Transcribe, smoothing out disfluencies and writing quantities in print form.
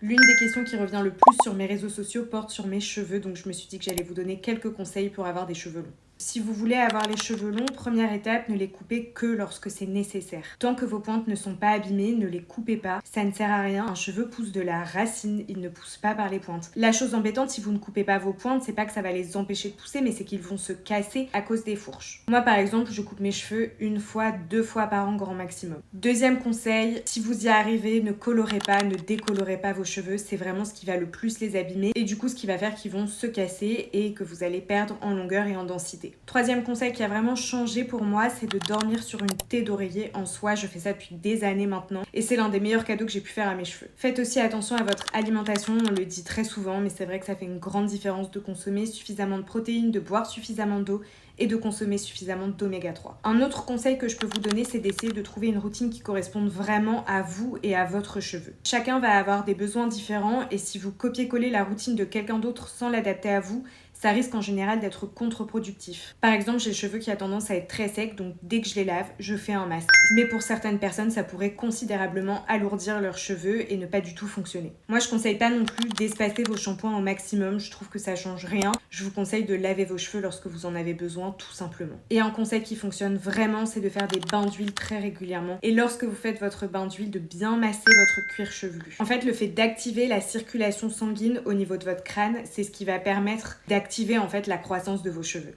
L'une des questions qui revient le plus sur mes réseaux sociaux porte sur mes cheveux, donc je me suis dit que j'allais vous donner quelques conseils pour avoir des cheveux longs. Si vous voulez avoir les cheveux longs, première étape, ne les coupez que lorsque c'est nécessaire. Tant que vos pointes ne sont pas abîmées, ne les coupez pas, ça ne sert à rien. Un cheveu pousse de la racine, il ne pousse pas par les pointes. La chose embêtante, si vous ne coupez pas vos pointes, c'est pas que ça va les empêcher de pousser, mais c'est qu'ils vont se casser à cause des fourches. Moi par exemple, je coupe mes cheveux 1 fois, 2 fois par an grand maximum. Deuxième conseil, si vous y arrivez, ne colorez pas, ne décolorez pas vos cheveux, c'est vraiment ce qui va le plus les abîmer et du coup ce qui va faire qu'ils vont se casser et que vous allez perdre en longueur et en densité. Troisième conseil qui a vraiment changé pour moi, c'est de dormir sur une tête d'oreiller. En soi, je fais ça depuis des années maintenant et c'est l'un des meilleurs cadeaux que j'ai pu faire à mes cheveux. Faites aussi attention à votre alimentation, on le dit très souvent, mais c'est vrai que ça fait une grande différence de consommer suffisamment de protéines, de boire suffisamment d'eau et de consommer suffisamment d'oméga 3. Un autre conseil que je peux vous donner, c'est d'essayer de trouver une routine qui corresponde vraiment à vous et à votre cheveu. Chacun va avoir des besoins différents et si vous copiez-collez la routine de quelqu'un d'autre sans l'adapter à vous, ça risque en général d'être contre-productif. Par exemple, j'ai les cheveux qui a tendance à être très secs, donc dès que je les lave, je fais un masque. Mais pour certaines personnes, ça pourrait considérablement alourdir leurs cheveux et ne pas du tout fonctionner. Moi, je conseille pas non plus d'espacer vos shampoings au maximum, je trouve que ça change rien. Je vous conseille de laver vos cheveux lorsque vous en avez besoin, tout simplement. Et un conseil qui fonctionne vraiment, c'est de faire des bains d'huile très régulièrement. Et lorsque vous faites votre bain d'huile, de bien masser votre cuir chevelu. En fait, le fait d'activer la circulation sanguine au niveau de votre crâne, c'est ce qui va permettre d'activer en fait la croissance de vos cheveux.